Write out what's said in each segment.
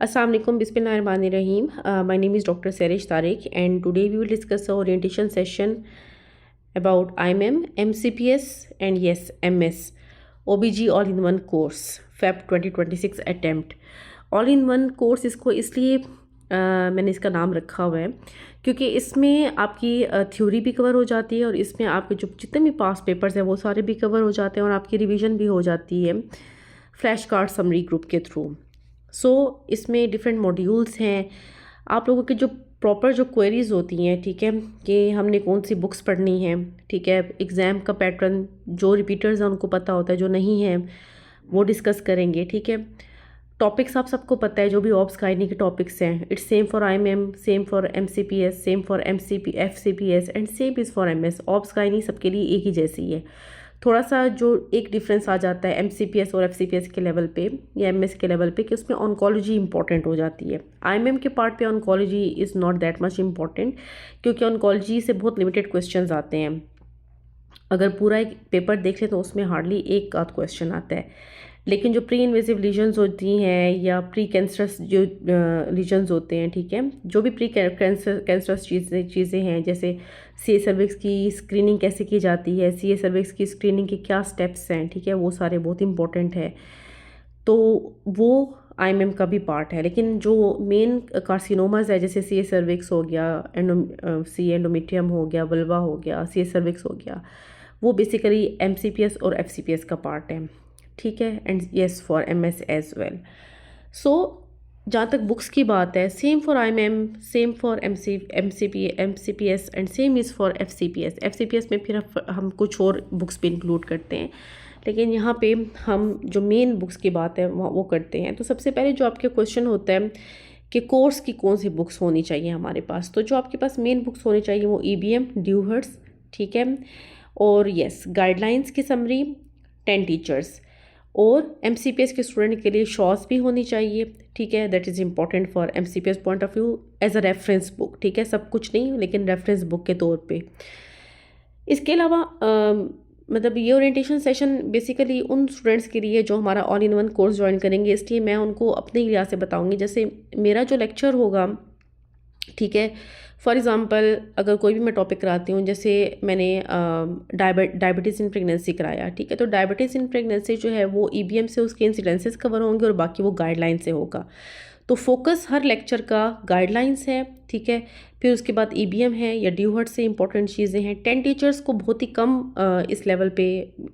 Assalamualaikum, Bismillahirrahmanirrahim. My name is Dr. Serish Tariq, and today we will discuss a orientation session about IMM, MCPS, and yes, MS, OBG all-in-one course, Feb 2026 attempt. all-in-one course इसको इसलिए मैंने इसका नाम रखा हुआ है क्योंकि इसमें आपकी थ्योरी भी कवर हो जाती है और इसमें आपके जो जितने भी पास पेपर्स हैं वो सारे भी कवर हो जाते हैं और आपकी रिवीजन भी हो जाती है फ्लैश कार्ड समरी ग्रुप के थ्रू। इसमें डिफरेंट मॉड्यूल्स हैं। आप लोगों के जो प्रॉपर जो क्वेरीज होती हैं, ठीक है, कि हमने कौन सी बुक्स पढ़नी है, ठीक है, एग्ज़ाम का पैटर्न जो रिपीटर्स हैं उनको पता होता है, जो नहीं है वो डिस्कस करेंगे, ठीक है। टॉपिक्स आप सबको पता है, जो भी ऑब्स गाइनी के टॉपिक्स हैं, it's same for IMM, same for MCPS, same for FCPS and same is for MS। Obs gynae सबके लिए एक ही जैसी है। थोड़ा सा जो एक डिफरेंस आ जाता है MCPS और FCPS के लेवल पे या MS के लेवल पे कि उसमें ऑन्कोलॉजी इंपॉर्टेंट हो जाती है। IMM के पार्ट पे oncology is not that much important क्योंकि ऑन्कोलॉजी से बहुत लिमिटेड क्वेश्चंस आते हैं। अगर पूरा एक पेपर देख ले तो उसमें हार्डली एक आध क्वेश्चन आता है, लेकिन जो प्री इन्वेसिव लीजन्स होती हैं या प्री कैंसरस जो लीजन्स होते हैं, ठीक है, जो भी प्री कैंसरस चीज़ें हैं, जैसे CA सर्विक्स की स्क्रीनिंग कैसे की जाती है, CA सर्विक्स की स्क्रीनिंग के क्या स्टेप्स हैं, ठीक है, वो सारे बहुत इंपॉर्टेंट है। तो वो IMM का भी पार्ट है। लेकिन जो मेन कार्सिनोमाज है, जैसे CA सर्विक्स हो गया, CA एंडोमेट्रियम हो गया, वल्वा हो गया, CA सर्विक्स हो गया, वो बेसिकली MCPS और FCPS का पार्ट है, ठीक है, and yes for MS as well. जहाँ तक बुक्स की बात है, same for IMM, same for MCPS and same is for FCPS में फिर हम कुछ और बुक्स भी इंक्लूड करते हैं, लेकिन यहाँ पे हम जो मेन बुक्स की बात है वो करते हैं। तो सबसे पहले जो आपके क्वेश्चन होता है कि कोर्स की कौन सी बुक्स होनी चाहिए हमारे पास, तो जो आपके पास मेन बुक्स होनी चाहिए वो EBM, ड्यूहर्ट्स, ठीक है, और यस गाइडलाइंस की समरी, 10 टीचर्स, और MCPS के स्टूडेंट के लिए शॉर्ट्स भी होनी चाहिए, ठीक है, that is important for MCPS point of view as a reference book, ठीक है, सब कुछ नहीं लेकिन रेफरेंस बुक के तौर पे। इसके अलावा मतलब ये ओरिएंटेशन सेशन बेसिकली उन स्टूडेंट्स के लिए जो हमारा all in one course join करेंगे, इसलिए मैं उनको अपने लिहाज से बताऊंगी। जैसे मेरा जो लेक्चर होगा, ठीक है, फॉर एग्ज़ाम्पल अगर कोई भी मैं टॉपिक कराती हूँ, जैसे मैंने डायबिटीज़ इन प्रेगनेंसी कराया, ठीक है, तो डायबिटीज़ इन प्रेगनेंसी जो है वो EBM से उसके इंसिडेंसेस कवर होंगे और बाकी वो गाइडलाइन से होगा। तो फोकस हर लेक्चर का गाइडलाइंस है, ठीक है, फिर उसके बाद EBM है या ड्यूहर्ट से इंपॉर्टेंट चीज़ें हैं। 10 टीचर्स को बहुत ही कम इस लेवल पे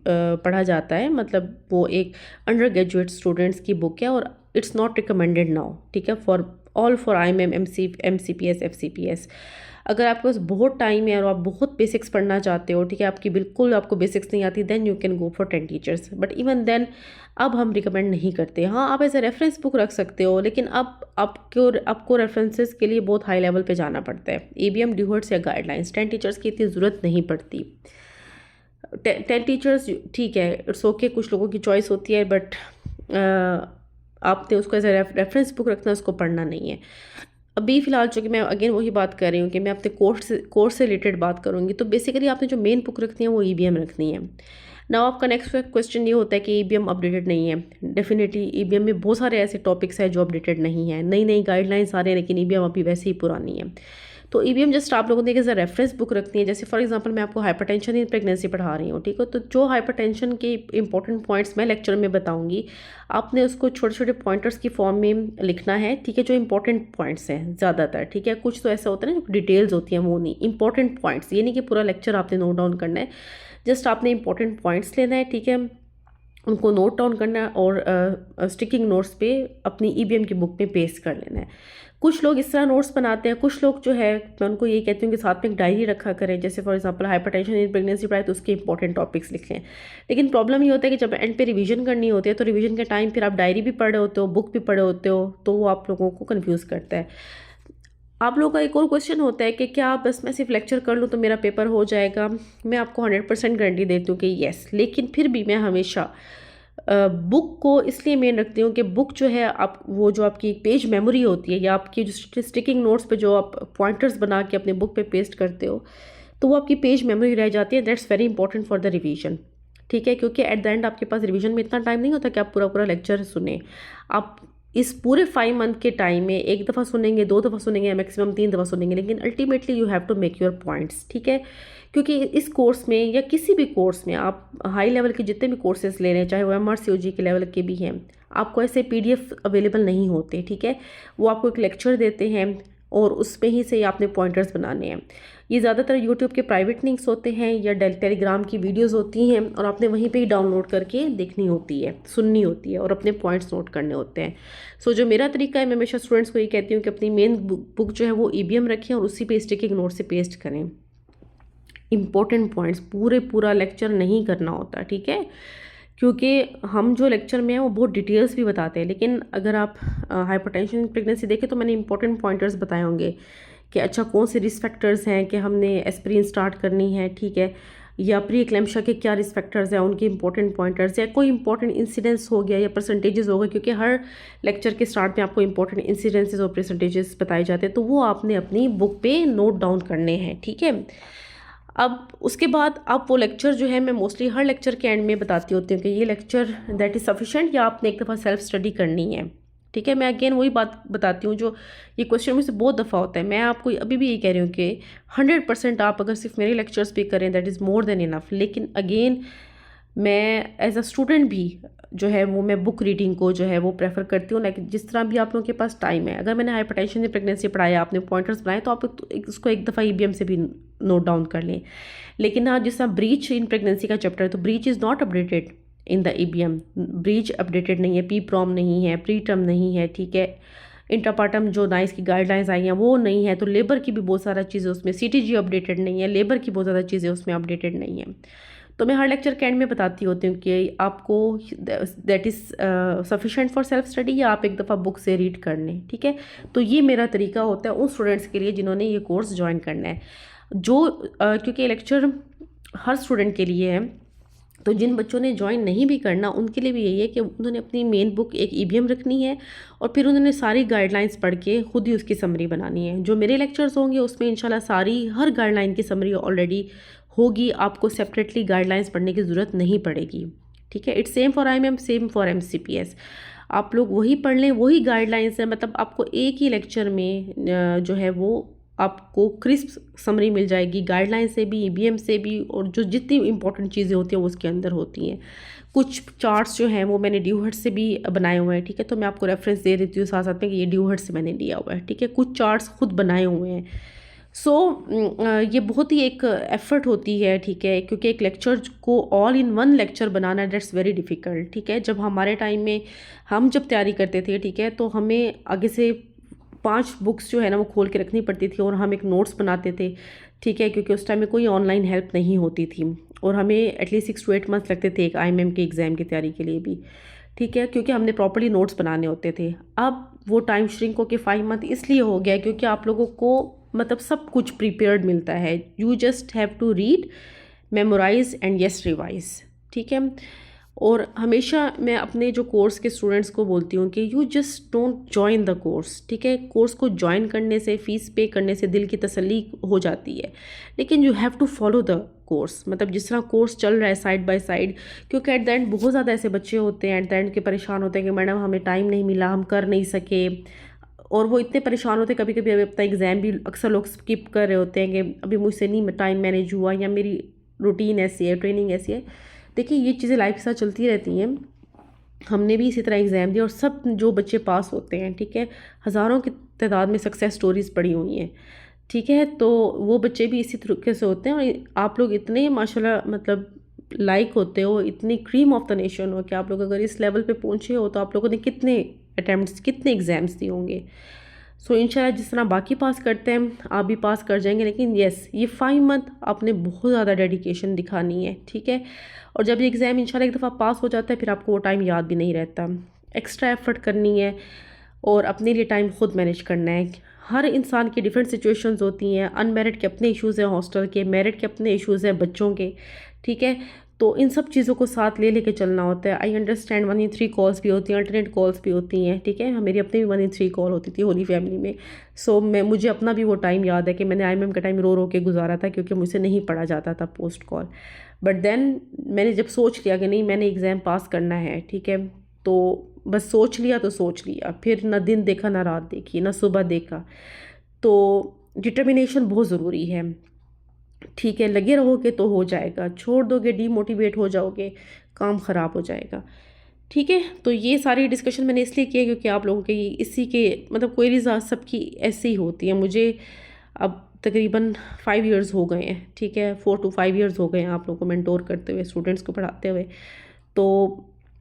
पढ़ा जाता है, मतलब वो एक अंडर ग्रेजुएट स्टूडेंट्स की बुक है और इट्स नॉट रिकमेंडेड नाउ, ठीक है, फॉर IMM, MCPS, FCPS। अगर आपके पास बहुत टाइम है और आप बहुत बेसिक्स पढ़ना चाहते हो, ठीक है, आपको बेसिक्स नहीं आती, then you can go for 10 teachers, but even then अब हम रिकमेंड नहीं करते। हाँ, आप ऐसे रेफरेंस बुक रख सकते हो, लेकिन अब आपको रेफरेंसेस के लिए बहुत हाई लेवल पे जाना पड़ता है। EBM, ड्यूहर्ट्स या गाइडलाइंस, 10 टीचर्स की इतनी ज़रूरत नहीं पड़ती। 10 टीचर्स ठीक है, इट्स ओके, कुछ लोगों की चॉइस होती है, बट आपने उसको एज ए रेफरेंस बुक रखना, उसको पढ़ना नहीं है। अभी फ़िलहाल चूँकि मैं अगेन वही बात कर रही हूँ कि मैं अपने कोर्स से रिलेटेड बात करूँगी, तो बेसिकली आपने जो मेन बुक रखनी है वो EBM रखनी है। नाउ आपका नेक्स्ट क्वेश्चन ये होता है कि EBM अपडेटेड नहीं है। डेफिनेटली EBM में बहुत सारे ऐसे टॉपिक्स हैं जो अपडेटेड नहीं है, नई नई गाइडलाइंस आ रहे हैं, लेकिन EBM अभी वैसे ही पुरानी है। तो EBM जस्ट आप लोगों ने एक रेफरेंस बुक रखनी है। जैसे फॉर एग्जांपल मैं आपको हाइपरटेंशन इन प्रेगनेंसी पढ़ा रही हूँ, ठीक है, तो जो हाइपरटेंशन के इंपॉर्टेंट पॉइंट्स मैं लेक्चर में बताऊंगी, आपने उसको छोटे छोटे पॉइंटर्स की फॉर्म में लिखना है, ठीक है, जो इंपॉर्टेंट पॉइंट्स हैं ज़्यादातर, ठीक है, कुछ तो ऐसा होता है ना जो डिटेल्स होती हैं, वो नहीं, इंपॉर्टेंट पॉइंट्स, ये नहीं कि पूरा लेक्चर आपने नोट डाउन करना है, जस्ट आपने इंपॉर्टेंट पॉइंट्स लेना है, ठीक है, उनको नोट डाउन करना है और स्टिकिंग नोट्स पे अपनी EBM की बुक में पेस्ट कर लेना है। कुछ लोग इस तरह नोट्स बनाते हैं, कुछ लोग जो है मैं उनको ये कहती हूँ कि साथ में एक डायरी रखा करें। जैसे for example hypertension in pregnancy पढ़ाए तो उसके इंपॉर्टेंट टॉपिक्स लिख लें। लेकिन प्रॉब्लम ये होता है कि जब एंड पे रिवीजन करनी होती है तो रिवीजन के टाइम फिर आप डायरी भी पढ़ रहे होते हो, बुक भी पढ़े होते हो, तो वो आप लोगों को कन्फ्यूज़ करता है। आप लोगों का एक और क्वेश्चन होता है कि क्या बस मैं सिर्फ लेक्चर कर लूँ तो मेरा पेपर हो जाएगा। मैं आपको 100% गारंटी देती हूँ कि येस, लेकिन फिर भी मैं हमेशा बुक को इसलिए मेन रखती हूँ कि बुक जो है आप वो जो आपकी पेज मेमोरी होती है या आपकी जो स्टिकिंग नोट्स पे जो आप पॉइंटर्स बना के अपने बुक पे पेस्ट करते हो, तो वो आपकी पेज मेमोरी रह जाती है। That's very important for the revision, ठीक है, क्योंकि एट द एंड आपके पास रिवीजन में इतना टाइम नहीं होता कि आप पूरा पूरा लेक्चर सुने। आप इस पूरे 5 मंथ के टाइम में एक दफ़ा सुनेंगे, 2 दफ़ा सुनेंगे, मैक्सिमम 3 दफ़ा सुनेंगे, लेकिन ultimately you have to make your points, ठीक है। क्योंकि इस कोर्स में या किसी भी कोर्स में आप हाई लेवल के जितने भी कोर्सेज ले रहे हैं, चाहे वो MRCOG के लेवल के भी हैं, आपको ऐसे PDF अवेलेबल नहीं होते, ठीक है। वो आपको एक लेक्चर देते हैं और उसमें ही से आपने पॉइंटर्स बनाने हैं। ये ज़्यादातर यूट्यूब के प्राइवेट लिंक्स होते हैं या टेलीग्राम की वीडियोस होती हैं और आपने वहीं पे ही डाउनलोड करके देखनी होती है, सुननी होती है और अपने पॉइंट्स नोट करने होते हैं। सो जो मेरा तरीका है, मैं हमेशा स्टूडेंट्स को ये कहती हूँ कि अपनी मेन बुक जो है वो EBM रखें और उसी पे स्टिकिंग नोट से पेस्ट करें इंपॉर्टेंट पॉइंट्स। पूरा लेक्चर नहीं करना होता, ठीक है, क्योंकि हम जो लेक्चर में है वो बहुत डिटेल्स भी बताते हैं, लेकिन अगर आप हाइपरटेंशन प्रेगनेंसी देखें तो मैंने इंपॉर्टेंट पॉइंटर्स बताए होंगे कि अच्छा कौन से रिस्क फैक्टर्स हैं कि हमने एस्पिरिन स्टार्ट करनी है, ठीक है, या प्री एक्लेम्पशिया के क्या रिस्क फैक्टर्स हैं, उनके इंपॉर्टेंट पॉइंटर्स, या कोई इंपॉर्टेंट इंसिडेंस हो गया या परसेंटेजेस हो गए, क्योंकि हर लेक्चर के स्टार्ट में आपको इंपॉर्टेंट इंसिडेंसेस और परसेंटेजेस बताए जाते हैं, तो वो आपने अपनी बुक पे नोट डाउन करने हैं, ठीक है। अब उसके बाद आप वो लेक्चर जो है, मैं मोस्टली हर लेक्चर के एंड में बताती होती हूँ कि ये लेक्चर दैट इज़ सफिशेंट या आपने एक दफ़ा सेल्फ स्टडी करनी है, ठीक है। मैं अगेन वही बात बताती हूँ जो ये क्वेश्चन मुझसे बहुत दफ़ा होता है। मैं आपको अभी भी ये कह रही हूँ कि 100% आप अगर सिर्फ मेरे लेक्चर्स पे करें that is more than enough, लेकिन अगेन मैं एज अ स्टूडेंट भी जो है वो मैं बुक रीडिंग को जो है वो प्रेफर करती हूँ। लाइक जिस तरह भी आप लोगों के पास टाइम है, अगर मैंने हाइपरटेंशन in प्रेगनेंसी पढ़ाया, आपने पॉइंटर्स बनाए, तो आप उसको एक दफ़ा EBM से भी नोट डाउन कर लें। लेकिन हाँ, जिस तरह ब्रीच इन प्रेगनेंसी का चैप्टर है, तो breach is not updated in the EBM। Breach updated नहीं है, PPROM नहीं है, प्री टर्म नहीं है, ठीक है। इंटरपार्टम जो नाइस की गाइडलाइंस आई हैं वो नहीं है, तो लेबर की भी बहुत सारा चीज़ें उसमें, CTG अपडेटेड नहीं है, लेबर की बहुत ज़्यादा चीज़ें उसमें अपडेटेड नहीं है। तो मैं हर लेक्चर के एंड में बताती होती हूँ कि आपको that is sufficient for self study या आप एक दफ़ा बुक से रीड कर लें, ठीक है। तो ये मेरा तरीका होता है उन स्टूडेंट्स के लिए जिन्होंने ये कोर्स ज्वाइन करना है, जो क्योंकि लेक्चर हर स्टूडेंट के लिए है, तो जिन बच्चों ने ज्वाइन नहीं भी करना उनके लिए भी यही है कि उन्होंने अपनी मेन बुक एक EBM रखनी है और फिर उन्होंने सारी गाइडलाइंस पढ़ के खुद ही उसकी समरी बनानी है। जो मेरे लेक्चर्स होंगे उसमें इंशाल्लाह सारी हर गाइडलाइन की समरी ऑलरेडी होगी, आपको सेपरेटली गाइडलाइंस पढ़ने की ज़रूरत नहीं पड़ेगी, ठीक है। It's same for IMM, same for MCPS। आप लोग वही पढ़ लें, वही गाइडलाइंस है, मतलब आपको एक ही लेक्चर में जो है वो आपको क्रिस्प समरी मिल जाएगी, गाइडलाइन से भी, EBM से भी, और जो जितनी इंपॉर्टेंट चीज़ें होती हैं वो उसके अंदर होती हैं। कुछ चार्ट्स जो हैं वो मैंने ड्यूहर्ट से भी बनाए हुए हैं, ठीक है, तो मैं आपको रेफरेंस दे देती हूँ साथ साथ में कि ये ड्यूहर्ट से मैंने लिया हुआ है, ठीक है। कुछ चार्ट्स खुद बनाए हुए हैं। सो ये बहुत ही एक एफर्ट होती है, ठीक है, क्योंकि एक लेक्चर को all in one lecture banana that's very difficult, ठीक है। जब हमारे टाइम में हम जब तैयारी करते थे, ठीक है, तो हमें आगे से 5 बुक्स जो है ना वो खोल के रखनी पड़ती थी और हम एक नोट्स बनाते थे, ठीक है, क्योंकि उस टाइम में कोई ऑनलाइन हेल्प नहीं होती थी और हमें एटलीस्ट 6 to 8 मंथ्स लगते थे एक IMM के एग्ज़ाम की तैयारी के लिए भी, ठीक है, क्योंकि हमने प्रॉपर्ली नोट्स बनाने होते थे। अब वो टाइम श्रिंक होकर 5 मंथ इसलिए हो गया क्योंकि आप लोगों को मतलब सब कुछ प्रिपेयर्ड मिलता है, you just have to read, memorise and yes revise, ठीक है। और हमेशा मैं अपने जो कोर्स के स्टूडेंट्स को बोलती हूँ कि you just don't join the course, ठीक है। कोर्स को ज्वाइन करने से, फ़ीस पे करने से दिल की तसल्ली हो जाती है, लेकिन you have to follow the course, मतलब जिस तरह कोर्स चल रहा है साइड बाय साइड, क्योंकि एट द एंड बहुत ज़्यादा ऐसे बच्चे होते हैं एट द एंड के परेशान होते हैं कि मैडम हमें टाइम नहीं मिला, हम कर नहीं सके, और वो इतने परेशान होते हैं, कभी कभी अभी अपना एग्ज़ाम भी अक्सर लोग स्किप कर रहे होते हैं कि अभी मुझसे नहीं टाइम मैनेज हुआ या मेरी रूटीन ऐसी है, ट्रेनिंग ऐसी है। देखिए ये चीज़ें लाइफ के साथ चलती रहती हैं, हमने भी इसी तरह एग्ज़ाम दिया और सब जो बच्चे पास होते हैं, ठीक है, हज़ारों की तादाद में सक्सेस स्टोरीज़ पड़ी हुई हैं, ठीक है, तो वो बच्चे भी इसी तरीके से होते हैं। और आप लोग इतने माशाल्लाह मतलब लाइक होते हो, इतनी क्रीम ऑफ द नेशन हो कि आप लोग अगर इस लेवल पे पहुँचे हो तो आप लोगों ने कितने अटैम्प्ट्स, कितने एग्ज़ाम्स दिए होंगे। सो इंशाल्लाह जिस तरह बाकी पास करते हैं आप भी पास कर जाएंगे, लेकिन येस ये 5 मंथ आपने बहुत ज़्यादा डेडिकेशन दिखानी है, ठीक है। और जब ये एग्ज़ाम इंशाल्लाह एक दफ़ा पास हो जाता है फिर आपको वो टाइम याद भी नहीं रहता, एक्स्ट्रा एफर्ट करनी है और अपने लिए टाइम खुद मैनेज करना है। हर इंसान की डिफरेंट सिचुएशंस होती हैं, अनमेरिड के अपने इश्यूज़ हैं हॉस्टल के, मेरिड के अपने इश्यूज़ हैं बच्चों के, ठीक है, तो इन सब चीज़ों को साथ ले लेके चलना होता है। आई अंडरस्टैंड 1 in 3 कॉल्स भी होती हैं, अल्टरनेट कॉल्स भी होती हैं, ठीक है, मेरी अपनी भी 1 in 3 कॉल होती थी होली फैमिली में। सो मुझे अपना भी वो टाइम याद है कि मैंने IMM का टाइम रो रो के गुजारा था क्योंकि मुझसे नहीं पढ़ा जाता था पोस्ट कॉल। बट देन मैंने जब सोच लिया कि नहीं मैंने एग्ज़ाम पास करना है, ठीक है, तो बस सोच लिया तो सोच लिया, फिर ना दिन देखा ना रात देखी ना सुबह देखा। तो डिटर्मिनेशन बहुत ज़रूरी है, ठीक है। लगे रहोगे तो हो जाएगा, छोड़ दोगे डीमोटिवेट हो जाओगे, काम ख़राब हो जाएगा, ठीक है। तो ये सारी डिस्कशन मैंने इसलिए की है क्योंकि आप लोगों के इसी के मतलब क्वेरीज सबकी ऐसी ही होती है। मुझे अब तकरीबन 5 इयर्स हो गए हैं, ठीक है, 4 to 5 इयर्स हो गए हैं आप लोगों को मेंटोर करते हुए, स्टूडेंट्स को पढ़ाते हुए। तो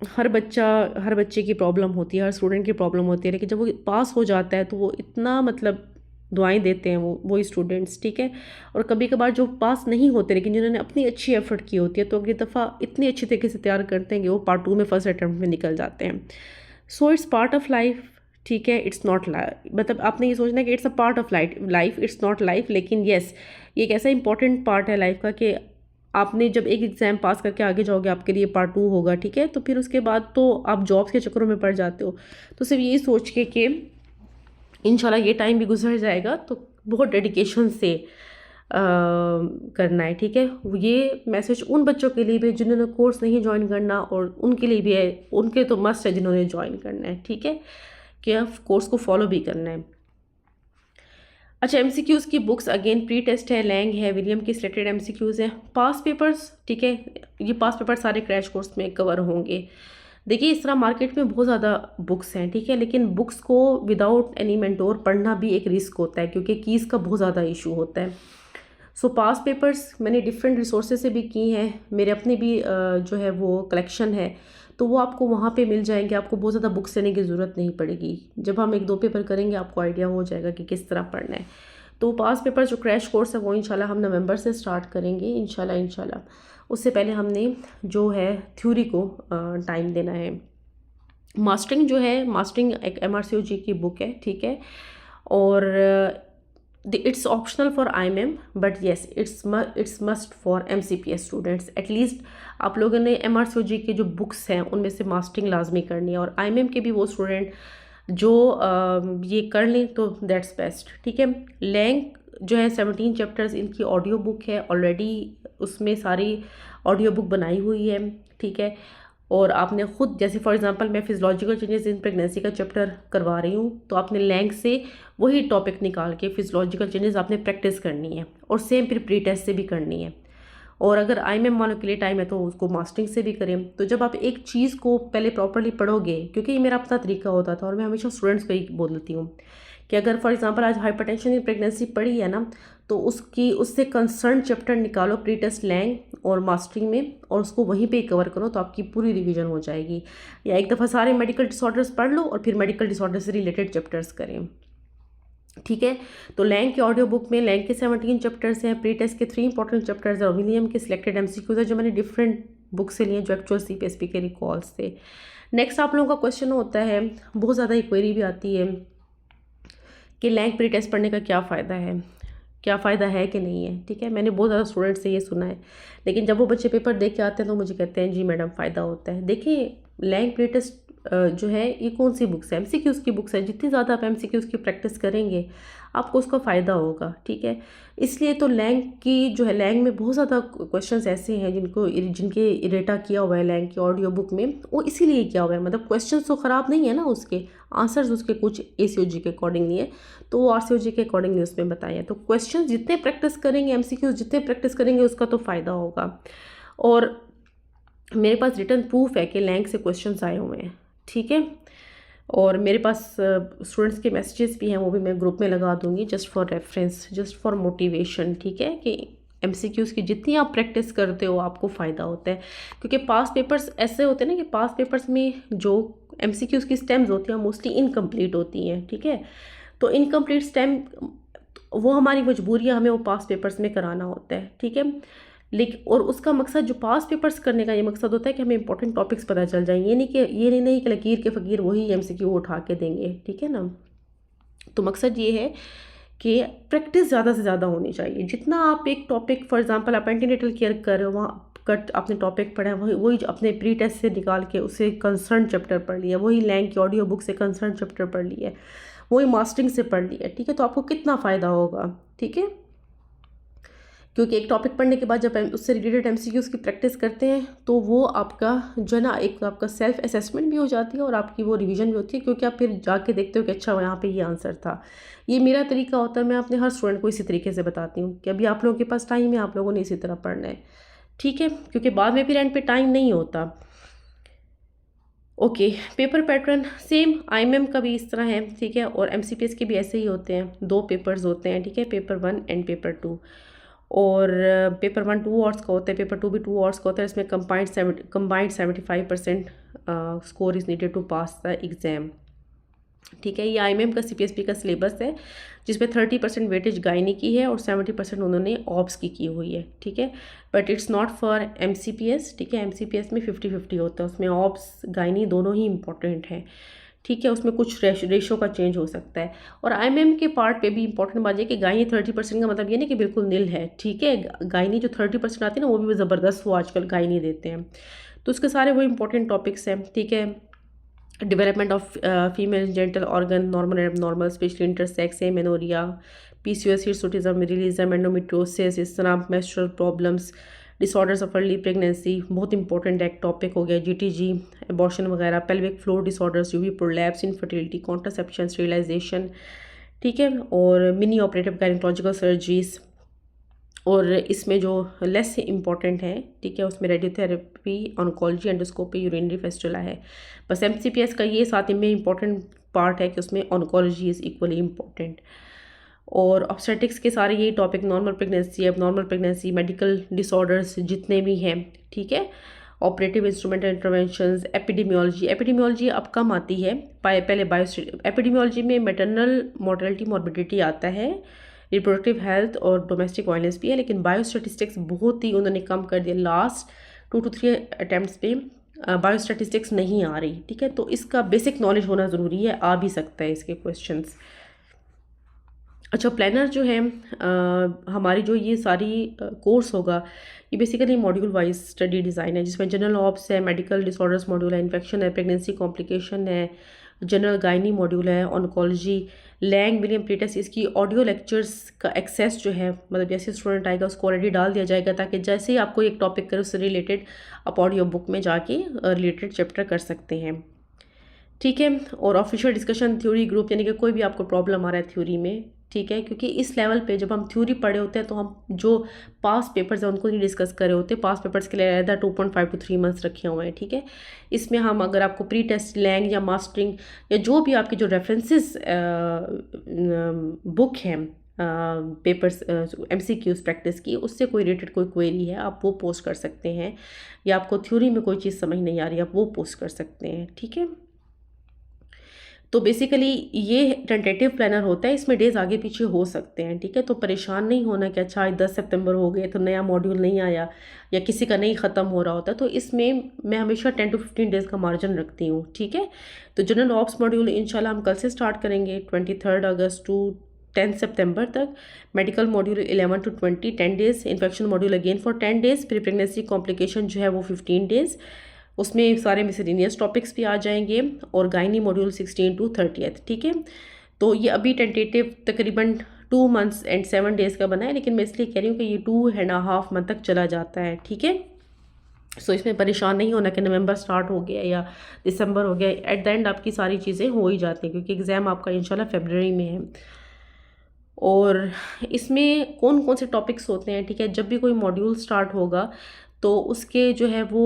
हर बच्चे की प्रॉब्लम होती है, हर स्टूडेंट की प्रॉब्लम होती है, लेकिन जब वो पास हो जाता है तो वो इतना मतलब दुआएं देते हैं वो स्टूडेंट्स, ठीक है। और कभी कभार जो पास नहीं होते लेकिन जिन्होंने अपनी अच्छी एफर्ट की होती है तो अगली दफ़ा इतनी अच्छी तरीके से तैयार करते हैं कि वो पार्ट 2 में फर्स्ट अटैम्प्ट में निकल जाते हैं। So it's part of life, ठीक है। इट्स नॉट मतलब आपने ये सोचना है कि it's a part of life, it's not life, लेकिन येस ये एक ऐसा इंपॉर्टेंट पार्ट है लाइफ का कि आपने जब एक एग्ज़ाम पास करके आगे जाओगे आपके लिए पार्ट 2 होगा, ठीक है। तो फिर उसके बाद तो आप जॉब्स के चक्करों में पड़ जाते हो। तो सिर्फ यही सोच के कि इंशाल्लाह ये टाइम भी गुजर जाएगा, तो बहुत डेडिकेशन से करना है, ठीक है। ये मैसेज उन बच्चों के लिए भी जिन्होंने कोर्स नहीं ज्वाइन करना, और उनके लिए भी है, उनके तो मस्ट है जिन्होंने ज्वाइन करना है, ठीक है, कि आप कोर्स को फॉलो भी करना है। अच्छा, एमसीक्यूज़ की बुक्स अगेन प्री टेस्ट है, लैंग है, विलियम की सिलेक्टेड एमसीक्यूज़ हैं, पास पेपर्स, ठीक है। ये पास पेपर सारे क्रैश कोर्स में कवर होंगे। देखिए इस तरह मार्केट में बहुत ज़्यादा बुक्स हैं, ठीक है, लेकिन बुक्स को विदाउट एनी मेंटोर पढ़ना भी एक रिस्क होता है क्योंकि कीज़ का बहुत ज़्यादा इशू होता है। सो पास पेपर्स मैंने डिफरेंट रिसोर्सेज से भी की हैं, मेरे अपने भी जो है वो कलेक्शन है, तो वो आपको वहाँ पे मिल जाएंगे, आपको बहुत ज़्यादा बुक्स लेने की ज़रूरत नहीं पड़ेगी। जब हम 1-2 पेपर करेंगे आपको आइडिया हो जाएगा कि किस तरह पढ़ना है। तो पास पेपर जो क्रैश कोर्स है वो इंशाल्लाह हम नवंबर से स्टार्ट करेंगे इंशाल्लाह। उससे पहले हमने जो है थ्योरी को टाइम देना है। मास्टरिंग जो है, मास्टरिंग एक MRCOG की बुक है, ठीक है, और it's optional for IMM but yes it's must for MCPS students. At least आप लोगों ने MRCOG के जो बुक्स हैं उनमें से मास्टरिंग लाजमी करनी है, और IMM के भी वो स्टूडेंट जो ये कर लें तो दैट्स बेस्ट, ठीक है। लैंग जो है 17 चैप्टर्स इनकी ऑडियो बुक है ऑलरेडी, उसमें सारी ऑडियो बुक बनाई हुई है, ठीक है। और आपने खुद, जैसे फॉर एग्जांपल मैं फिजियोलॉजिकल चेंजेस इन प्रेगनेंसी का चैप्टर करवा रही हूँ, तो आपने लैंग से वही टॉपिक निकाल के फिजियोलॉजिकल चेंजेस आपने प्रैक्टिस करनी है, और सेम फिर प्री टेस्ट से भी करनी है। और अगर IMM वालों के लिए टाइम है तो उसको मास्टरिंग से भी करें। तो जब आप एक चीज़ को पहले प्रॉपरली पढ़ोगे, क्योंकि ये मेरा अपना तरीका होता था और मैं हमेशा स्टूडेंट्स को ही बोलती हूँ कि अगर फॉर एग्जांपल आज हाइपरटेंशन इन प्रेगनेंसी पढ़ी है ना, तो उससे कंसर्न चैप्टर निकालो प्री टेस्ट लैंग और मास्टरिंग में, और उसको वहीं पे कवर करो तो आपकी पूरी रिवीजन हो जाएगी। या एक दफ़ा सारे मेडिकल डिसऑर्डर्स पढ़ लो और फिर मेडिकल डिसऑर्डर से रिलेटेड चैप्टर्स करें, ठीक है। तो लैंग की ऑडियो बुक में लैंग के 17 चैप्टर्स हैं, प्री टेस्ट के 3 इंपॉर्टेंट चैप्टर्स हैं, और विलियम के सिलेक्टेड MCQs है जो मैंने डिफरेंट बुक से लिए जो एक्चुअल CPSP के रिकॉल्स थे। नेक्स्ट आप लोगों का क्वेश्चन होता है, बहुत ज़्यादा क्वेरी भी आती है कि लैंग प्री टेस्ट पढ़ने का क्या फ़ायदा है कि नहीं है, ठीक है। मैंने बहुत ज़्यादा स्टूडेंट्स से ये सुना है, लेकिन जब वो बच्चे पेपर देख के आते हैं तो मुझे कहते हैं जी मैडम फ़ायदा होता है। देखिए लैंग प्री टेस्ट जो है ये कौन सी बुक्स है, MCQs की बुक्स है। जितनी ज़्यादा आप MCQs की प्रैक्टिस करेंगे आपको उसका फ़ायदा होगा, ठीक है। इसलिए तो लैंग की जो है, लैंग में बहुत ज़्यादा क्वेश्चंस ऐसे हैं जिनके इरेटा किया हुआ है लैंग की ऑडियो बुक में, वो इसीलिए किया हुआ है। मतलब क्वेश्चंस तो ख़राब नहीं है ना, उसके आंसर्स उसके कुछ ACOG के अकॉर्डिंग नहीं है, तो वो RCOG के अकॉर्डिंगली उसमें बताए हैं। तो क्वेश्चन जितने प्रैक्टिस करेंगे, MCQs जितने प्रैक्टिस करेंगे उसका तो फ़ायदा होगा। और मेरे पास रिटर्न प्रूफ है कि लैंग से क्वेश्चंस आए हुए हैं, ठीक है। और मेरे पास स्टूडेंट्स के मैसेजेस भी हैं, वो भी मैं ग्रुप में लगा दूंगी just for reference, just for motivation, ठीक है, कि MCQs की जितनी आप प्रैक्टिस करते हो आपको फ़ायदा होता है। क्योंकि पास पेपर्स ऐसे होते हैं ना कि पास पेपर्स में जो MCQs की स्टेम्स होती हैं मोस्टली इनकम्प्लीट होती हैं, ठीक है। तो इनकम्प्लीट स्टेम वो हमारी मजबूरी है, हमें वो पास पेपर्स में कराना होता है, ठीक है। लेकिन और उसका मकसद जो पास पेपर्स करने का ये मकसद होता है कि हमें इंपॉर्टेंट टॉपिक्स पता चल जाएं, ये नहीं कि लकीर के फ़कीर वही MCQ उठा के देंगे, ठीक है ना। तो मकसद ये है कि प्रैक्टिस ज़्यादा से ज़्यादा होनी चाहिए। जितना आप एक टॉपिक, फॉर एग्जांपल आप एंटीनेटल केयर कर रहे हो, वहाँ कट आपने टॉपिक पढ़ा है, वही अपने प्री टेस्ट से निकाल के उसे कंसर्न चैप्टर पढ़ लिया, वही लैंग की ऑडियो बुक से कंसर्न चैप्टर पढ़ लिया, वही मास्टरिंग से पढ़ लिया, ठीक है। तो आपको कितना फ़ायदा होगा, ठीक है। क्योंकि एक टॉपिक पढ़ने के बाद जब उससे रिलेटेड एमसीक्यूज की प्रैक्टिस करते हैं तो वो आपका जो है ना, एक आपका सेल्फ असेसमेंट भी हो जाती है और आपकी वो रिवीजन भी होती है, क्योंकि आप फिर जाके देखते हो कि अच्छा यहाँ पे ये आंसर था। ये मेरा तरीका होता है, मैं अपने हर स्टूडेंट को इसी तरीके से बताती हूँ कि अभी आप लोगों के पास टाइम है, आप लोगों ने इसी तरह पढ़ना है, ठीक है, क्योंकि बाद में फिर एंड पे टाइम नहीं होता। Okay, paper pattern same IMM का भी इस तरह है, ठीक है, और एमसीपीएस के भी ऐसे ही होते हैं, 2 पेपर्स होते हैं, ठीक है, पेपर 1 एंड पेपर 2। और पेपर 1 2 आवर्स का होता है, पेपर 2 भी 2 आवर्स का होता है। इसमें combined 75% score is needed to pass the exam, ठीक है। ये आईएमएम का सीपीएसपी का सिलेबस है, जिसमें 30% वेटेज गायनी की है और 70% उन्होंने ऑब्स की हुई है, ठीक है। बट इट्स नॉट फॉर एमसीपीएस, ठीक है। एमसीपीएस में 50-50 होता है, उसमें ऑब्स गायनी दोनों ही इंपॉर्टेंट हैं, ठीक है। उसमें कुछ रेशो का चेंज हो सकता है। और आईएमएम के पार्ट पे भी इंपॉर्टेंट बात है कि गायनी 30% का मतलब ये नहीं कि बिल्कुल नील है, ठीक है। गायनी जो 30% आती है ना, वो भी ज़बरदस्त वो आजकल गायनी देते हैं, तो उसके सारे वो इंपॉर्टेंट टॉपिक्स हैं, ठीक है। Development of female genital organ, normal and abnormal, specially intersex, amenorrhoea, PCOS, hirsutism, virilism, endometriosis, इस तरह menstrual problems, disorders of early pregnancy, बहुत इंपॉर्टेंट एक टॉपिक हो गया, जीटीजी, एबॉर्शन वगैरह, pelvic floor disorders, UV prolapse, infertility, contraception, sterilisation, ठीक है, और मिनी ऑपरेटिव गायनेकोलॉजिकल सर्जरीज। और इसमें जो लेस इम्पॉर्टेंट है, ठीक है, उसमें radiotherapy, oncology, endoscopy, urinary fistula है। बस एमसीपीएस का ये साथ में इम्पॉर्टेंट पार्ट है कि उसमें ऑन्कोलॉजी इज़ इक्वली इम्पॉर्टेंट। और ऑब्स्टेटिक्स के सारे यही topic, normal pregnancy, abnormal pregnancy, medical disorders जितने भी हैं, ठीक है, ऑपरेटिव इंस्ट्रूमेंटल इंटरवेंशंस, एपिडेमियोलॉजी अब कम आती है, पहले एपिडेमियोलॉजी में मैटरनल मोर्टेलिटी मॉर्बिडिटी आता है, रिप्रोडक्टिव हेल्थ और डोमेस्टिक वायलेंस भी है, लेकिन बायोस्टैटिस्टिक्स बहुत ही उन्होंने कम कर दिया, लास्ट 2 to 3 अटैम्प्ट्स पे बायोस्टैटिस्टिक्स नहीं आ रही, ठीक है। तो इसका बेसिक नॉलेज होना ज़रूरी है, आ भी सकता है इसके क्वेश्चंस। अच्छा, प्लानर जो है हमारी जो ये सारी कोर्स होगा, ये basically module wise study design है, जिसमें जनरल ऑप्स है, मेडिकल डिसऑर्डर्स मॉड्यूल है, इन्फेक्शन है, प्रेगनेंसी कॉम्प्लिकेशन है, जनरल गायनी मॉड्यूल है, ऑन्कोलॉजी, लैंग विलियम प्लेटस, इसकी ऑडियो लेक्चर्स का एक्सेस जो है, मतलब जैसे स्टूडेंट आएगा उसको ऑलरेडी डाल दिया जाएगा, ताकि जैसे ही आपको एक टॉपिक करे उससे रिलेटेड आप ऑडियो बुक में जाके रिलेटेड चैप्टर कर सकते हैं, ठीक है। और ऑफिशियल डिस्कशन थ्योरी ग्रुप, यानी कि कोई भी आपको प्रॉब्लम आ रहा है थ्योरी में, ठीक है, क्योंकि इस लेवल पे जब हम थ्योरी पढ़े होते हैं तो हम जो पास पेपर्स हैं उनको नहीं डिस्कस कर रहे होते, पास पेपर्स के लिए अलग 2.5 to 3 मंथ्स रखे हुए हैं, ठीक है। इसमें हम अगर आपको प्री टेस्ट लैंग या मास्टरिंग या जो भी आपकी जो रेफरेंसेस बुक हैं पेपर्स एमसीक्यूज प्रैक्टिस की, उससे कोई रिलेटेड कोई क्वेरी है आप वो पोस्ट कर सकते हैं, या आपको थ्योरी में कोई चीज़ समझ नहीं आ रही आप वो पोस्ट कर सकते हैं, ठीक है। तो बेसिकली ये टेंटेटिव प्लानर होता है, इसमें डेज आगे पीछे हो सकते हैं, ठीक है। तो परेशान नहीं होना कि अच्छा आज 10 सितंबर हो गए तो नया मॉड्यूल नहीं आया या किसी का नहीं ख़त्म हो रहा होता, तो इसमें मैं हमेशा 10 to 15 डेज़ का मार्जिन रखती हूँ, ठीक है। तो जनरल ऑप्स मॉड्यूल इंशाल्लाह हम कल से स्टार्ट करेंगे 23 अगस्त टू 10 सितंबर तक। Medical module 11 to 20 10 days, infection module again for 10 days, pre pregnancy complication जो है वो 15 डेज़, उसमें सारे मिसलिनियस टॉपिक्स भी आ जाएंगे, और गायनी मॉड्यूल 16 to 30, ठीक है। तो ये अभी टेंटेटिव तकरीबन 2 months and 7 days का बना है, लेकिन मैं इसलिए कह रही हूँ कि ये 2.5 month तक चला जाता है, ठीक है। सो इसमें परेशान नहीं होना कि नवंबर स्टार्ट हो गया या दिसंबर हो गया, एट द एंड आपकी सारी चीज़ें हो ही जाती हैं, क्योंकि एग्ज़ाम आपका इंशाल्लाह फरवरी में है। और इसमें कौन कौन से टॉपिक्स होते हैं, ठीक है, जब भी कोई मॉड्यूल स्टार्ट होगा तो उसके जो है वो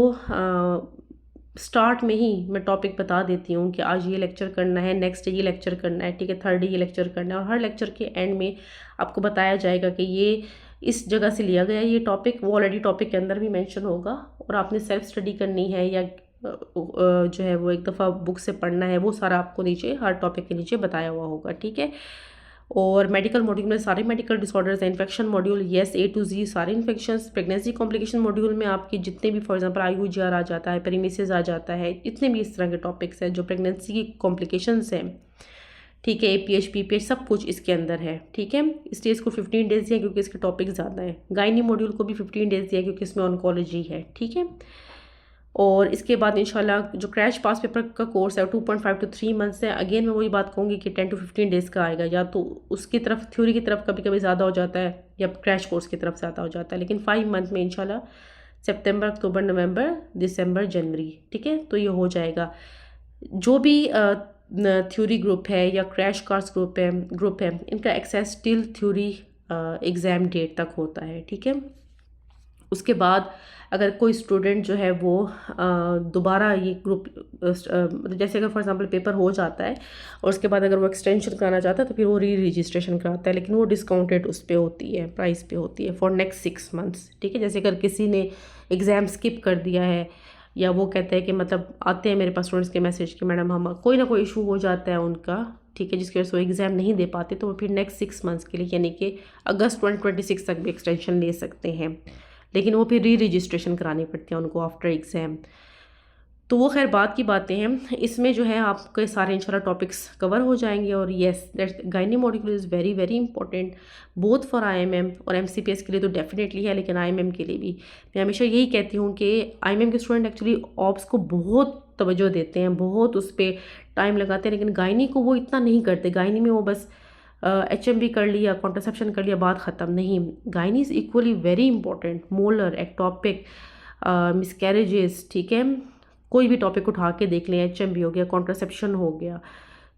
स्टार्ट में ही मैं टॉपिक बता देती हूँ कि आज ये लेक्चर करना है, नेक्स्ट ये लेक्चर करना है, ठीक है, थर्ड ये लेक्चर करना है, और हर लेक्चर के एंड में आपको बताया जाएगा कि ये इस जगह से लिया गया ये टॉपिक, वो ऑलरेडी टॉपिक के अंदर भी मेंशन होगा, और आपने सेल्फ स्टडी करनी है या जो है वो एक दफ़ा बुक से पढ़ना है, वो सारा आपको नीचे हर टॉपिक के नीचे बताया हुआ होगा, ठीक है। और मेडिकल मॉड्यूल में सारे मेडिकल डिसऑर्डर्स हैं, infection module yes A to Z सारे इन्फेक्शंस, प्रेगनेंसी कॉम्प्लिकेशन मॉड्यूल में आपकी जितने भी फॉर एग्जांपल IUGR आ जाता है, पेरीमेसिस आ जाता है, इतने भी इस तरह के टॉपिक्स हैं जो प्रेगनेंसी की कॉम्प्लिकेशंस हैं, ठीक है, APH PPH सब कुछ इसके अंदर है, ठीक है। इसलिए इसको 15 डेज़ दिया क्योंकि इसके टॉपिक ज़्यादा है। गायनी मॉड्यूल को भी 15 डेज़ दिया क्योंकि इसमें ऑन्कोलॉजी है, ठीक है। और इसके बाद इंशाल्लाह जो क्रैश पास पेपर का कोर्स है 2.5 to 3 मंथ्स है। अगेन मैं वही बात कहूँगी कि 10 to 15 डेज़ का आएगा, या तो उसकी तरफ थ्योरी की तरफ कभी कभी ज़्यादा हो जाता है या क्रैश कोर्स की तरफ ज़्यादा हो जाता है, लेकिन 5 मंथ में इंशाल्लाह सितंबर, अक्टूबर, नवंबर, दिसंबर, जनवरी, ठीक है, तो ये हो जाएगा। जो भी थ्योरी ग्रुप है या क्रैश कोर्स ग्रुप है इनका access till theory exam date तक होता है, ठीक है। उसके बाद अगर कोई स्टूडेंट जो है वो दोबारा ये ग्रुप जैसे अगर फॉर एग्जांपल पेपर हो जाता है और उसके बाद अगर वो एक्सटेंशन कराना चाहता है तो फिर वो रजिस्ट्रेशन कराता है, लेकिन वो डिस्काउंटेड उस पर होती है, प्राइस पे होती है फॉर नेक्स्ट 6 मंथ्स, ठीक है। जैसे अगर किसी ने एग्ज़ाम स्किप कर दिया है या वो कहते हैं कि मतलब आते हैं मेरे पास स्टूडेंट्स के मैसेज कि मैडम हम कोई ना कोई इशू हो जाता है उनका, ठीक है, जिसकी वजह से वो एग्ज़ाम नहीं दे पाते, तो वो फिर नेक्स्ट 6 मंथ्स के लिए यानी कि अगस्त 2026 तक भी एक्सटेंशन ले सकते हैं, लेकिन वो फिर रजिस्ट्रेशन करानी पड़ती है उनको आफ्टर एग्ज़ाम। तो वो खैर बात की बातें हैं। इसमें जो है आपके सारे इंशाल्लाह टॉपिक्स कवर हो जाएंगे। और yes that gynae module is very very important both for IMM और एमसीपीएस के लिए तो डेफिनेटली है, लेकिन आईएमएम के लिए भी मैं हमेशा यही कहती हूँ कि आईएमएम के स्टूडेंट एक्चुअली ऑब्स को बहुत तवज्जो देते हैं, बहुत उस पर टाइम लगाते हैं, लेकिन गायनी को वो इतना नहीं करते। गायनी में वो बस HMB कर लिया, कॉन्ट्रासेप्शन कर लिया, बात ख़त्म। नहीं, gynae is equally very important. Molar, ectopic, miscarriages, ठीक है, कोई भी टॉपिक उठा के देख लें, HMB हो गया, कॉन्ट्रासेप्शन हो गया,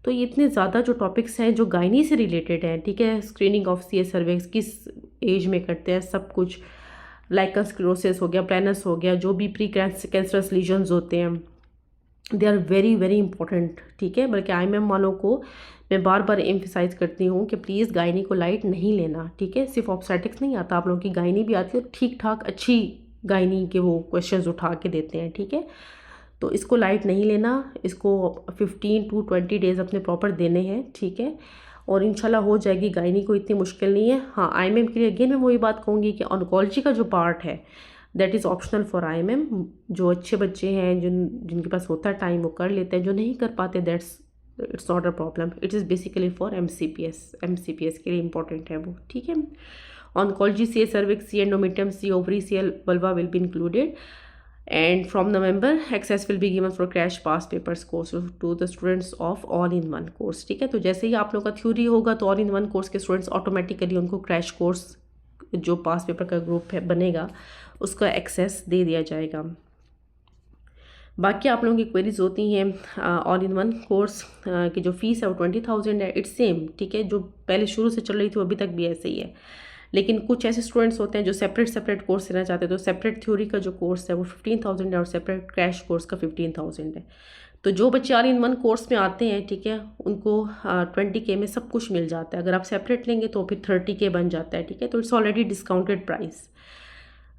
तो ये इतने ज़्यादा जो टॉपिक्स हैं जो गायनी से रिलेटेड हैं, ठीक है। स्क्रीनिंग ऑफ CS सर्विक्स किस एज में करते हैं, सब कुछ, लाइकन स्क्लेरोसिस हो गया, प्लानस हो गया, जो भी प्री कैंसरस लीजन्स होते हैं, they are very very important, ठीक है। बल्कि IMM वालों को मैं बार बार एम्फेसाइज करती हूँ कि प्लीज़ गायनी को लाइट नहीं लेना, ठीक है। सिर्फ ऑब्स्टेटिक्स नहीं आता, आप लोगों की गायनी भी आती है और ठीक ठाक अच्छी गायनी के वो क्वेश्चंस उठा के देते हैं, ठीक है। तो इसको लाइट नहीं लेना, इसको 15 to 20 डेज़ अपने प्रॉपर देने हैं, ठीक है, और इंशाल्लाह हो जाएगी। गायनी को इतनी मुश्किल नहीं है। हाँ, IMM के लिए अगेन मैं वही बात कहूँगी कि ऑन्कोलॉजी का जो पार्ट है that is optional for IMM। जो अच्छे बच्चे हैं, जिनके पास होता है टाइम, वो कर लेते हैं, जो नहीं कर पाते that's it's not a problem, it is basically for MCPS के लिए इंपॉर्टेंट है वो, ठीक है। Oncology, CS cervix, C endometrium, C ovary, CL vulva will be included. And from November, access will be given for crash pass papers course to the students of all-in-one course, ठीक है। तो जैसे ही आप लोगों का थ्योरी होगा तो all-in-one course के स्टूडेंट्स ऑटोमेटिकली उनको क्रैश कोर्स जो पास पेपर का ग्रुप है बनेगा उसका एक्सेस दे दिया जाएगा। बाकी आप लोगों की क्वेरीज होती हैं all-in-one कोर्स की जो फीस है वो 20,000 है, इट्स सेम, ठीक है, जो पहले शुरू से चल रही थी वो अभी तक भी ऐसे ही है। लेकिन कुछ ऐसे स्टूडेंट्स होते हैं जो सेपरेट कोर्स लेना चाहते हैं, तो सेपरेट थ्योरी का जो कोर्स है वो 15,000 है और सेपरेट क्रैश कोर्स का 15,000 है। तो जो बच्चे all-in-one कोर्स में आते हैं, ठीक है, उनको 20K में सब कुछ मिल जाता है। अगर आप सेपरेट लेंगे तो फिर 30K बन जाता है, ठीक है, तो इट्स ऑलरेडी डिस्काउंटेड प्राइस।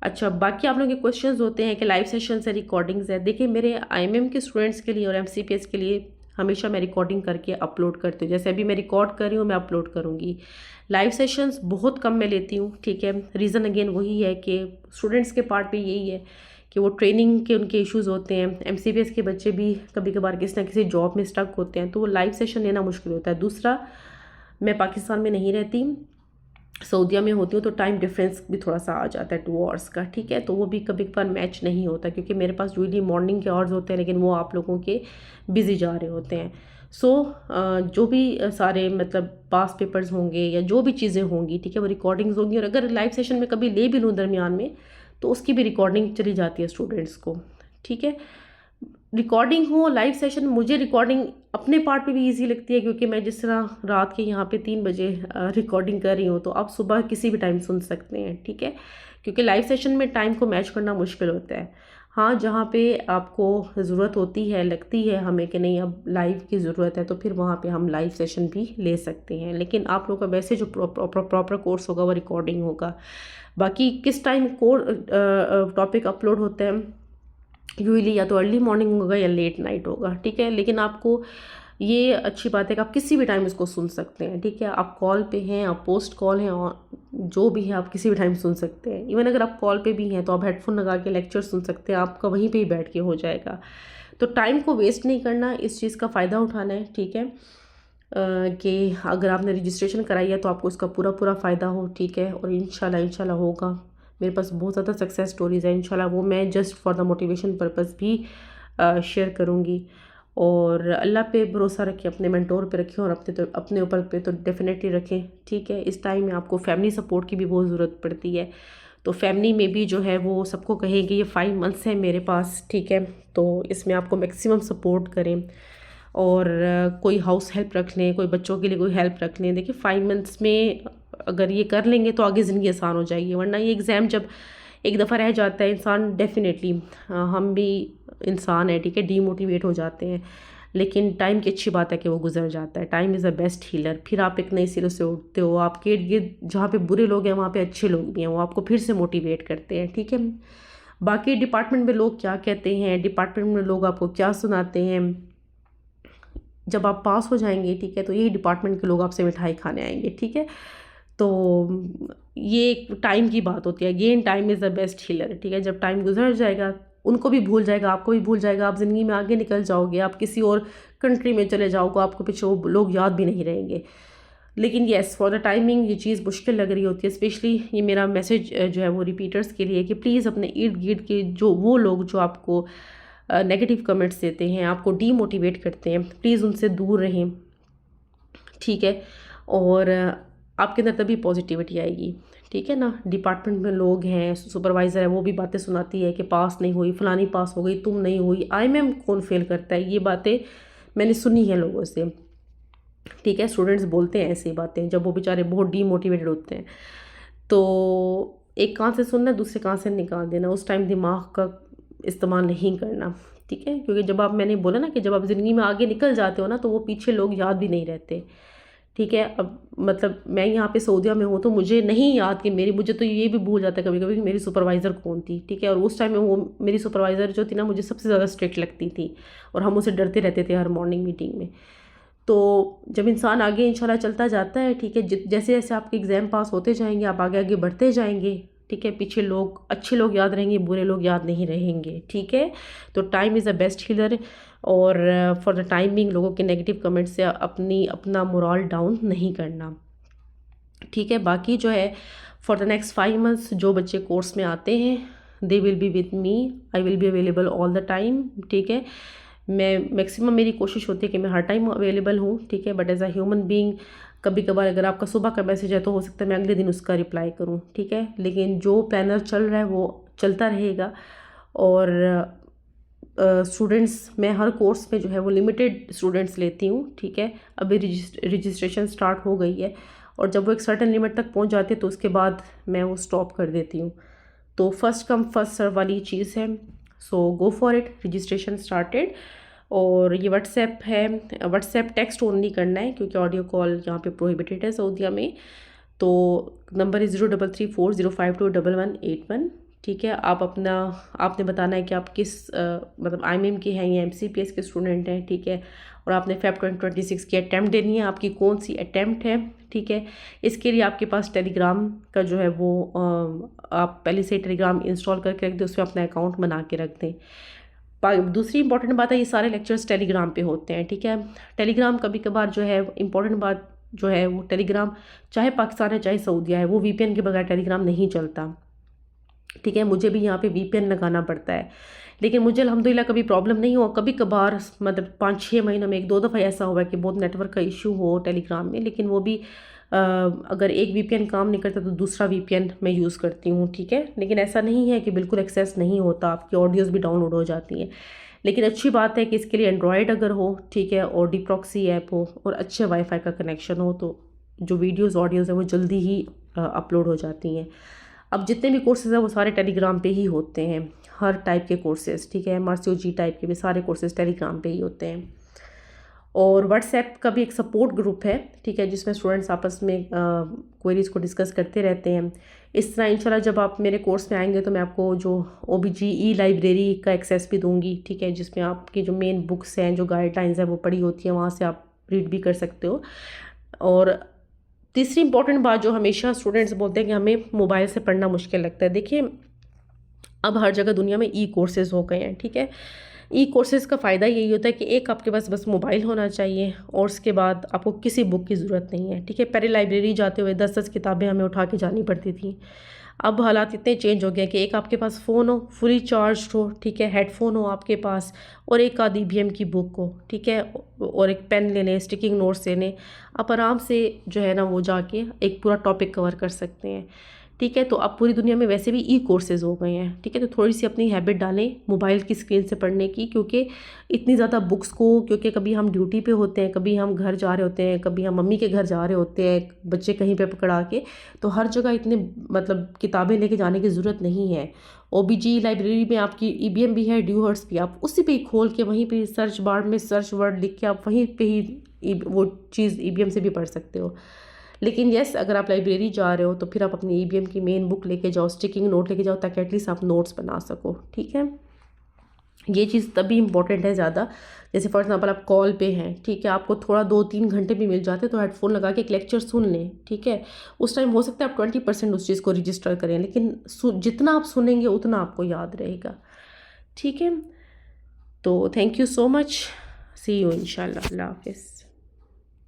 अच्छा, बाकी आप लोगों के क्वेश्चंस होते हैं कि लाइव सेशंस है, रिकॉर्डिंग्स है। देखिए, मेरे IMM के स्टूडेंट्स के लिए और MCPS के लिए हमेशा मैं रिकॉर्डिंग करके अपलोड करती हूँ। जैसे अभी मैं रिकॉर्ड कर रही हूँ, मैं अपलोड करूँगी। लाइव सेशंस बहुत कम मैं लेती हूँ, ठीक है। रीज़न अगेन वही है कि स्टूडेंट्स के पार्ट पे यही है कि वो ट्रेनिंग के उनके इश्यूज़ होते हैं। MCPS के बच्चे भी कभी कभार किसी ना किसी जॉब में स्टक होते हैं, तो वो लाइव सेशन लेना मुश्किल होता है। दूसरा, मैं पाकिस्तान में नहीं रहती, सऊदीया में होती हूँ, तो टाइम डिफरेंस भी थोड़ा सा आ जाता है 2 आवर्स का, ठीक है। तो वो भी कभी कभार मैच नहीं होता, क्योंकि मेरे पास यूजली मॉर्निंग के आवर्स होते हैं, लेकिन वो आप लोगों के बिज़ी जा रहे होते हैं। सो जो भी सारे मतलब पास पेपर्स होंगे या जो भी चीज़ें होंगी, ठीक है, वो रिकॉर्डिंग्स होंगी। और अगर लाइव सेशन में कभी ले भी लूँ दरमियान में, तो उसकी भी रिकॉर्डिंग चली जाती है स्टूडेंट्स को, ठीक है। रिकॉर्डिंग हो, लाइव सेशन, मुझे रिकॉर्डिंग अपने पार्ट पे भी इजी लगती है, क्योंकि मैं जिस तरह रात के यहाँ पे 3 बजे रिकॉर्डिंग कर रही हूँ, तो आप सुबह किसी भी टाइम सुन सकते हैं, ठीक है। क्योंकि लाइव सेशन में टाइम को मैच करना मुश्किल होता है। हाँ, जहाँ पे आपको ज़रूरत होती है, लगती है हमें कि नहीं अब लाइव की ज़रूरत है, तो फिर वहाँ पे हम लाइव सेशन भी ले सकते हैं। लेकिन आप लोगों का वैसे जो प्रॉपर कोर्स होगा वो रिकॉर्डिंग होगा। बाकी किस टाइम टॉपिक अपलोड होता है, यूजली या तो अर्ली मॉर्निंग होगा या लेट नाइट होगा, ठीक है। लेकिन आपको ये अच्छी बात है कि आप किसी भी टाइम इसको सुन सकते हैं, ठीक है। आप कॉल पे हैं, आप पोस्ट कॉल हैं, और जो भी है आप किसी भी टाइम सुन सकते हैं। इवन अगर आप कॉल पे भी हैं तो आप हेडफोन लगा के लेक्चर सुन सकते हैं, आपका वहीं पे ही बैठ के हो जाएगा। तो टाइम को वेस्ट नहीं करना, इस चीज़ का फ़ायदा उठाना है, ठीक है। कि अगर आपने रजिस्ट्रेशन कराई है तो आपको इसका पूरा फ़ायदा हो, ठीक है। और इंशाल्लाह होगा, मेरे पास बहुत ज़्यादा सक्सेस स्टोरीज़ हैं इंशाल्लाह, वो मैं just for the motivation purpose भी शेयर करूँगी। और अल्लाह पे भरोसा रखें, अपने मेंटोर पे रखें और अपने ऊपर पे तो डेफिनेटली रखें, ठीक है। इस टाइम में आपको फैमिली सपोर्ट की भी बहुत ज़रूरत पड़ती है, तो फैमिली में भी जो है वो सबको कहें कि ये 5 मंथ्स है मेरे पास, ठीक है, तो इसमें आपको मैक्सिमम सपोर्ट करें। और कोई हाउस हेल्प रख लें, कोई बच्चों के लिए कोई हेल्प रख लें। देखिए 5 मंथ्स में अगर ये कर लेंगे तो आगे ज़िंदगी आसान हो जाएगी, वरना ये एग्ज़ाम जब एक दफ़ा रह जाता है इंसान डेफिनेटली, हम भी इंसान है, ठीक है, डीमोटिवेट हो जाते हैं, लेकिन टाइम की अच्छी बात है कि वो गुजर जाता है। Time is the best healer. फिर आप एक नई सिरे से उठते हो, आपके इर्द गिर्द जहाँ पे बुरे लोग हैं वहाँ पे अच्छे लोग भी हैं, वो आपको फिर से मोटिवेट करते हैं, ठीक है। बाकी डिपार्टमेंट में लोग क्या कहते हैं, डिपार्टमेंट में लोग आपको क्या सुनाते हैं, जब आप पास हो जाएंगे, ठीक है, तो यही डिपार्टमेंट के लोग आपसे मिठाई खाने आएंगे, ठीक है। तो ये एक टाइम की बात होती है, again time is the best healer, ठीक है। जब टाइम गुजर जाएगा, उनको भी भूल जाएगा, आपको भी भूल जाएगा, आप ज़िंदगी में आगे निकल जाओगे, आप किसी और कंट्री में चले जाओगे, आपको पीछे वो लोग याद भी नहीं रहेंगे। लेकिन येस, फॉर द टाइमिंग ये चीज़ मुश्किल लग रही होती है, स्पेशली ये मेरा मैसेज जो है वो रिपीटर्स के लिए कि प्लीज़ अपने इर्द गिर्द के जो वो लोग जो आपको नेगेटिव कमेंट्स देते हैं, आपको डीमोटिवेट करते हैं, प्लीज़ उनसे दूर रहें, ठीक है। और आपके अंदर तभी पॉजिटिविटी आएगी, ठीक है ना। डिपार्टमेंट में लोग हैं, सुपरवाइज़र है, वो भी बातें सुनाती है कि पास नहीं हुई, फलानी पास हो गई, तुम नहीं हुई, आईएमएम कौन फेल करता है, ये बातें मैंने सुनी है लोगों से, ठीक है। स्टूडेंट्स बोलते हैं ऐसी बातें जब वो बेचारे बहुत डीमोटिवेटेड होते हैं। तो एक कान से सुनना, दूसरे कान से निकाल देना, उस टाइम दिमाग का इस्तेमाल नहीं करना, ठीक है। क्योंकि जब आप, मैंने बोला ना कि जब आप ज़िंदगी में आगे निकल जाते हो ना, तो वो पीछे लोग याद भी नहीं रहते, ठीक है। अब मतलब मैं यहाँ पे सऊदीया में हूँ, तो मुझे नहीं याद कि मुझे तो ये भी भूल जाता है कभी कभी कि मेरी सुपरवाइज़र कौन थी, ठीक है। और उस टाइम में वो मेरी सुपरवाइज़र जो थी ना, मुझे सबसे ज़्यादा स्ट्रिक्ट लगती थी और हम उसे डरते रहते थे हर मॉर्निंग मीटिंग में। तो जब इंसान आगे इंशाल्लाह चलता जाता है, ठीक है, जैसे जैसे आपके एग्ज़ाम पास होते जाएंगे, आप आगे आगे बढ़ते जाएंगे, ठीक है, पीछे लोग, अच्छे लोग याद रहेंगे, बुरे लोग याद नहीं रहेंगे, ठीक है। तो time is the best healer. और फॉर द टाइमिंग लोगों के नेगेटिव कमेंट से अपना मोरल डाउन नहीं करना, ठीक है। बाकी जो है फॉर द नेक्स्ट 5 मंथ्स जो बच्चे कोर्स में आते हैं, they will be with me, I will be available all the time, ठीक है। मैं मैक्सिमम, मेरी कोशिश होती है कि मैं हर टाइम अवेलेबल हूँ, ठीक है। But as a human being कभी कभार अगर आपका सुबह का मैसेज है तो हो सकता है मैं अगले दिन उसका रिप्लाई करूँ, ठीक है। लेकिन जो प्लानर चल रहा है वो चलता रहेगा। और स्टूडेंट्स मैं हर कोर्स में जो है वो लिमिटेड स्टूडेंट्स लेती हूँ, ठीक है। अभी रजिस्ट्रेशन स्टार्ट हो गई है, और जब वो एक सर्टेन लिमिट तक पहुँच जाती है तो उसके बाद मैं वो स्टॉप कर देती हूँ। तो फर्स्ट कम फर्स्ट सर्व वाली चीज़ है, so go for it, registration started. और ये व्हाट्सएप है, व्हाट्सएप टेक्स्ट ओनली करना है क्योंकि ऑडियो कॉल यहाँ पे प्रोहिबिटेड है सऊदीया में। तो नंबर है 0334052181, ठीक है। आपने बताना है कि आप किस मतलब आईएमएम के हैं या एमसीपीएस के स्टूडेंट हैं, ठीक है। और आपने फेब 2026 की अटैम्प्ट देनी है, आपकी कौन सी अटैम्प्ट है, ठीक है। इसके लिए आपके पास टेलीग्राम का जो है वो आप पहले से टेलीग्राम इंस्टॉल करके रख दें, उसमें अपना अकाउंट बना के रख दें। दूसरी इंपॉर्टेंट बात है, ये सारे लेक्चर्स टेलीग्राम पे होते हैं, ठीक है। टेलीग्राम कभी कभार जो है इंपॉर्टेंट बात जो है वो टेलीग्राम, चाहे पाकिस्तान है चाहे सऊदीया है, वो वीपीएन के बगैर टेलीग्राम नहीं चलता, ठीक है। मुझे भी यहाँ पे वीपीएन लगाना पड़ता है, लेकिन मुझे अल्हम्दुलिल्लाह कभी प्रॉब्लम नहीं हुआ। कभी कभार मतलब 5-6 महीनों में 1-2 दफ़ा ऐसा हुआ है कि बहुत नेटवर्क का इशू हो टेलीग्राम में, लेकिन वो भी अगर एक वीपीएन काम नहीं करता तो दूसरा वीपीएन मैं यूज़ करती हूँ, ठीक है। लेकिन ऐसा नहीं है कि बिल्कुल एक्सेस नहीं होता, आपकी ऑडियोज़ भी डाउनलोड हो जाती हैं। लेकिन अच्छी बात है कि इसके लिए एंड्रॉयड अगर हो, ठीक है, और डीप्रॉक्सी ऐप हो और अच्छे वाईफाई का कनेक्शन हो, तो जो वीडियोज़ ऑडियोज़ हैं वो जल्दी ही अपलोड हो जाती हैं। अब जितने भी कोर्सेज़ हैं वो सारे टेलीग्राम पे ही होते हैं, हर टाइप के कोर्सेज़, ठीक है। MRCOG टाइप के भी सारे कोर्सेज़ टेलीग्राम पे ही होते हैं। और व्हाट्सएप का भी एक सपोर्ट ग्रुप है, ठीक है, जिसमें स्टूडेंट्स आपस में क्वेरीज़ को डिस्कस करते रहते हैं। इस तरह इंशाल्लाह जब आप मेरे कोर्स में आएंगे तो मैं आपको जो OBGE लाइब्रेरी का एक्सेस भी दूंगी, ठीक है, जिसमें आपकी जो मेन बुक्स हैं, जो गाइडलाइंस हैं वो पढ़ी होती हैं, वहाँ से आप रीड भी कर सकते हो। और तीसरी इंपॉर्टेंट बात जो हमेशा स्टूडेंट्स बोलते हैं कि हमें मोबाइल से पढ़ना मुश्किल लगता है, देखिए अब हर जगह दुनिया में कोर्सेज़ हो गए हैं, ठीक है। कोर्सेज़ का फ़ायदा यही होता है कि एक आपके पास बस मोबाइल होना चाहिए और उसके बाद आपको किसी बुक की ज़रूरत नहीं है, ठीक है। पहले लाइब्रेरी जाते हुए 10-10 किताबें हमें उठा के जानी पड़ती थी, अब हालात इतने चेंज हो गए कि एक आपके पास फ़ोन हो फुली चार्ज हो, ठीक है, हेडफोन हो आपके पास, और एक आधी ईवीएम की बुक हो, ठीक है, और एक पेन ले लें, स्टिकिंग नोट्स ले लें, आप आराम से जो है ना वो जाके एक पूरा टॉपिक कवर कर सकते हैं, ठीक है। तो अब पूरी दुनिया में वैसे भी ई कोर्सेज़ हो गए हैं, ठीक है। तो थोड़ी सी अपनी हैबिट डालें मोबाइल की स्क्रीन से पढ़ने की, क्योंकि इतनी ज़्यादा बुक्स को, क्योंकि कभी हम ड्यूटी पे होते हैं, कभी हम घर जा रहे होते हैं, कभी हम मम्मी के घर जा रहे होते हैं, बच्चे कहीं पे पकड़ा के, तो हर जगह इतने मतलब किताबें लेके जाने की ज़रूरत नहीं है। ओबीजी लाइब्रेरी में आपकी ईबीएम भी है, ड्यूहर्स भी, आप उसी पे ही खोल के वहीं पे सर्च बार में सर्च वर्ड लिख के आप वहीं पे ही वो चीज़ ईबीएम से भी पढ़ सकते हो। लेकिन यस, अगर आप लाइब्रेरी जा रहे हो तो फिर आप अपनी ईबीएम की मेन बुक लेके जाओ, स्टिकिंग नोट लेके जाओ, ताकि एटलीस्ट आप नोट्स बना सको, ठीक है। ये चीज़ तभी इम्पोर्टेंट है ज़्यादा, जैसे फॉर एग्जांपल आप कॉल पे हैं, ठीक है, आपको थोड़ा 2-3 घंटे भी मिल जाते तो हेडफोन लगा के एक लेक्चर सुन लें, ठीक है। उस टाइम हो सकता है आप 20% उस चीज़ को रजिस्टर करें, लेकिन जितना आप सुनेंगे उतना आपको याद रहेगा, ठीक है। तो thank you so much, see you इंशाल्लाह, अल्लाह हाफिज़।